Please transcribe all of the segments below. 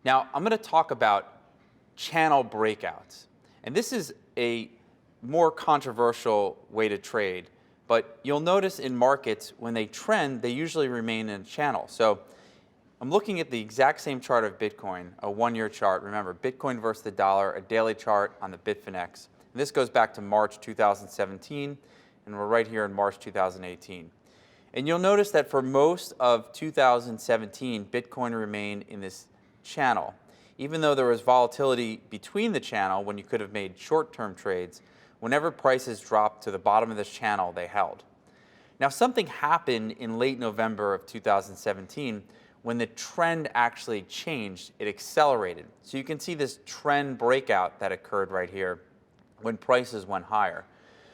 Now, I'm going to talk about channel breakouts. And this is a more controversial way to trade. But you'll notice in markets, when they trend, they usually remain in a channel. So I'm looking at the exact same chart of Bitcoin, a one-year chart. Remember, Bitcoin versus the dollar, a daily chart on the Bitfinex. And this goes back to March 2017, and we're right here in March 2018. And you'll notice that for most of 2017, Bitcoin remained in this channel. Even though there was volatility between the channel when you could have made short-term trades, whenever prices dropped to the bottom of this channel, they held. Now, something happened in late November of 2017 when the trend actually changed. It accelerated. So you can see this trend breakout that occurred right here when prices went higher.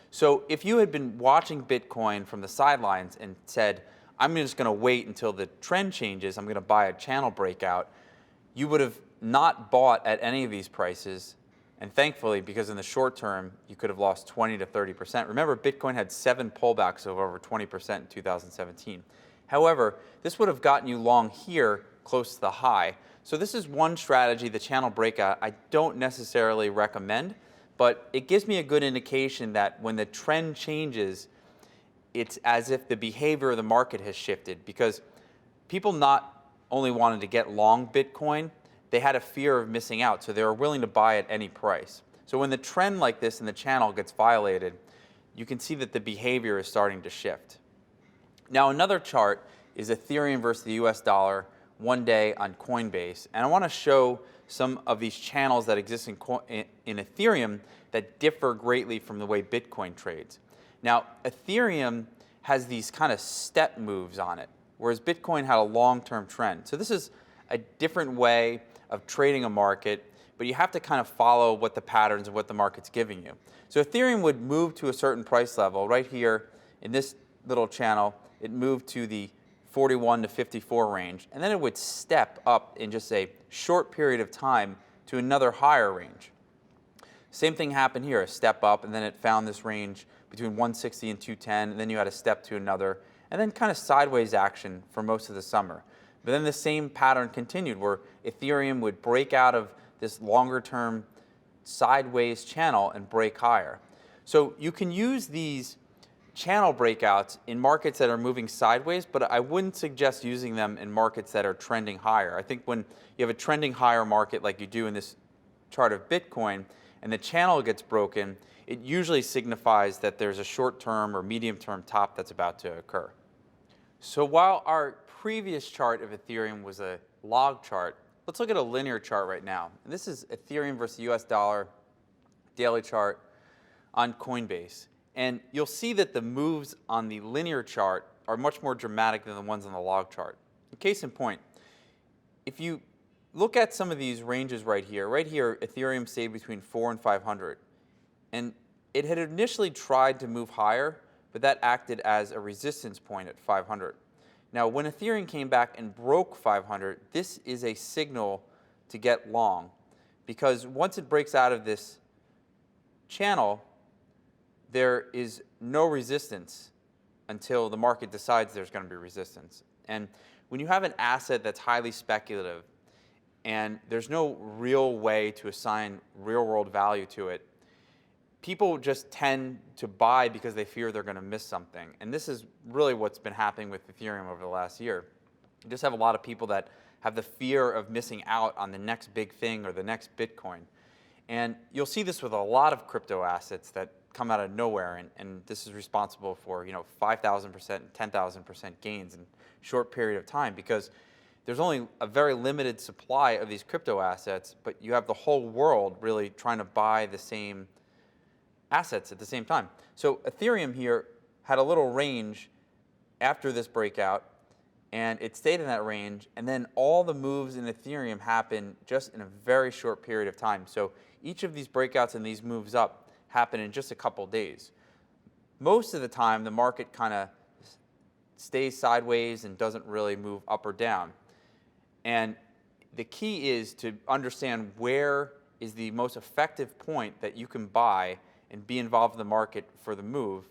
So if you had been watching Bitcoin from the sidelines and said, I'm just going to wait until the trend changes, I'm going to buy a channel breakout, you would have not bought at any of these prices. And thankfully, because in the short term, you could have lost 20 to 30%. Remember, Bitcoin had 7 pullbacks of over 20% in 2017. However, this would have gotten you long here close to the high. So this is one strategy, the channel breakout, I don't necessarily recommend, but it gives me a good indication that when the trend changes, it's as if the behavior of the market has shifted, because people not only wanted to get long Bitcoin, they had a fear of missing out, so they were willing to buy at any price. So when the trend like this in the channel gets violated, you can see that the behavior is starting to shift. Now, another chart is Ethereum versus the US dollar one day on Coinbase. And I want to show some of these channels that exist in Ethereum that differ greatly from the way Bitcoin trades. Now, Ethereum has these kind of step moves on it, whereas Bitcoin had a long-term trend. So this is a different way of trading a market, but you have to kind of follow what the patterns of what the market's giving you. So Ethereum would move to a certain price level. Right here in this little channel, it moved to the 41 to 54 range, and then it would step up in just a short period of time to another higher range. Same thing happened here, a step up, and then it found this range between 160 and 210, and then you had a step to another, and then kind of sideways action for most of the summer. But then the same pattern continued, where Ethereum would break out of this longer-term sideways channel and break higher. So you can use these channel breakouts in markets that are moving sideways, but I wouldn't suggest using them in markets that are trending higher. I think when you have a trending higher market like you do in this chart of Bitcoin, and the channel gets broken, it usually signifies that there's a short-term or medium-term top that's about to occur. So while our previous chart of Ethereum was a log chart, let's look at a linear chart right now. And this is Ethereum versus US dollar daily chart on Coinbase. And you'll see that the moves on the linear chart are much more dramatic than the ones on the log chart. Case in point, if you look at some of these ranges right here, Ethereum stayed between 4 and 500. And it had initially tried to move higher, but that acted as a resistance point at 500. Now, when Ethereum came back and broke 500, this is a signal to get long, because once it breaks out of this channel, there is no resistance until the market decides there's going to be resistance. And when you have an asset that's highly speculative and there's no real way to assign real-world value to it, people just tend to buy because they fear they're going to miss something. And this is really what's been happening with Ethereum over the last year. You just have a lot of people that have the fear of missing out on the next big thing or the next Bitcoin. And you'll see this with a lot of crypto assets that come out of nowhere, and this is responsible for 5,000%, 10,000% gains in a short period of time, because there's only a very limited supply of these crypto assets, but you have the whole world really trying to buy the same assets at the same time. So Ethereum here had a little range after this breakout, and it stayed in that range, and then all the moves in Ethereum happened just in a very short period of time. So each of these breakouts and these moves up happen in just a couple days. Most of the time, the market kind of stays sideways and doesn't really move up or down. And the key is to understand where is the most effective point that you can buy and be involved in the market for the move,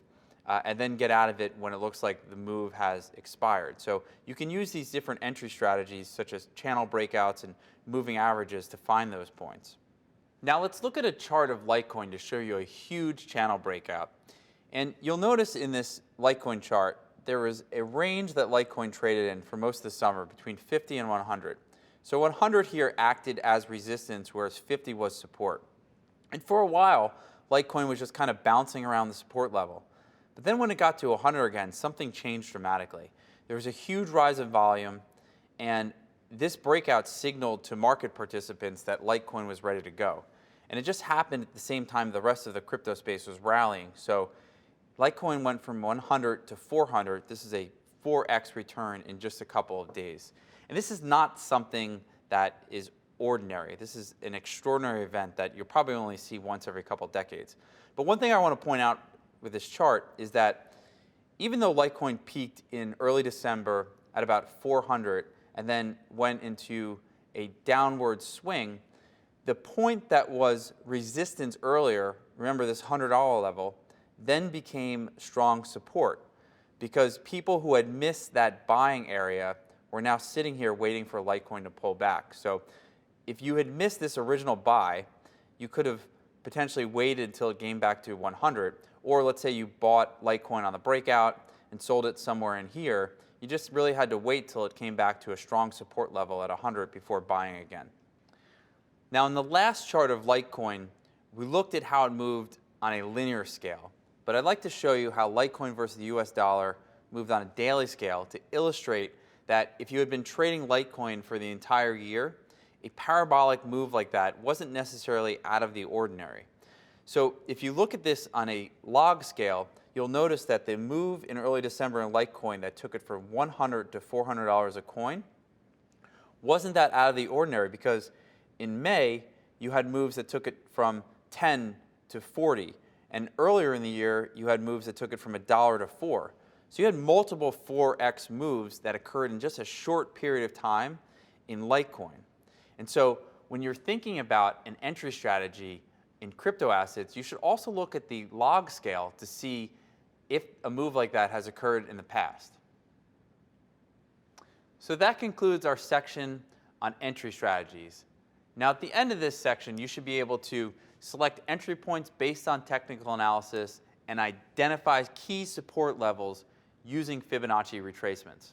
and then get out of it when it looks like the move has expired. So you can use these different entry strategies such as channel breakouts and moving averages to find those points. Now let's look at a chart of Litecoin to show you a huge channel breakout. And you'll notice in this Litecoin chart, there was a range that Litecoin traded in for most of the summer between 50 and 100. So 100 here acted as resistance, whereas 50 was support. And for a while, Litecoin was just kind of bouncing around the support level. But then when it got to 100 again, something changed dramatically. There was a huge rise in volume, and this breakout signaled to market participants that Litecoin was ready to go. And it just happened at the same time the rest of the crypto space was rallying. So Litecoin went from 100 to 400. This is a 4x return in just a couple of days. And this is not something that is ordinary. This is an extraordinary event that you'll probably only see once every couple of decades. But one thing I want to point out with this chart is that even though Litecoin peaked in early December at about 400 and then went into a downward swing, the point that was resistance earlier, remember this $100 level, then became strong support because people who had missed that buying area were now sitting here waiting for Litecoin to pull back. So if you had missed this original buy, you could have potentially waited until it came back to 100. Or let's say you bought Litecoin on the breakout and sold it somewhere in here. You just really had to wait till it came back to a strong support level at 100 before buying again. Now in the last chart of Litecoin, we looked at how it moved on a linear scale. But I'd like to show you how Litecoin versus the US dollar moved on a daily scale to illustrate that if you had been trading Litecoin for the entire year, a parabolic move like that wasn't necessarily out of the ordinary. So if you look at this on a log scale, you'll notice that the move in early December in Litecoin that took it from $100 to $400 a coin wasn't that out of the ordinary, because in May you had moves that took it from 10 to 40, and earlier in the year you had moves that took it from $1 to 4. So you had multiple 4x moves that occurred in just a short period of time in Litecoin. And so when you're thinking about an entry strategy in crypto assets, you should also look at the log scale to see if a move like that has occurred in the past. So that concludes our section on entry strategies. Now at the end of this section, you should be able to select entry points based on technical analysis and identify key support levels using Fibonacci retracements.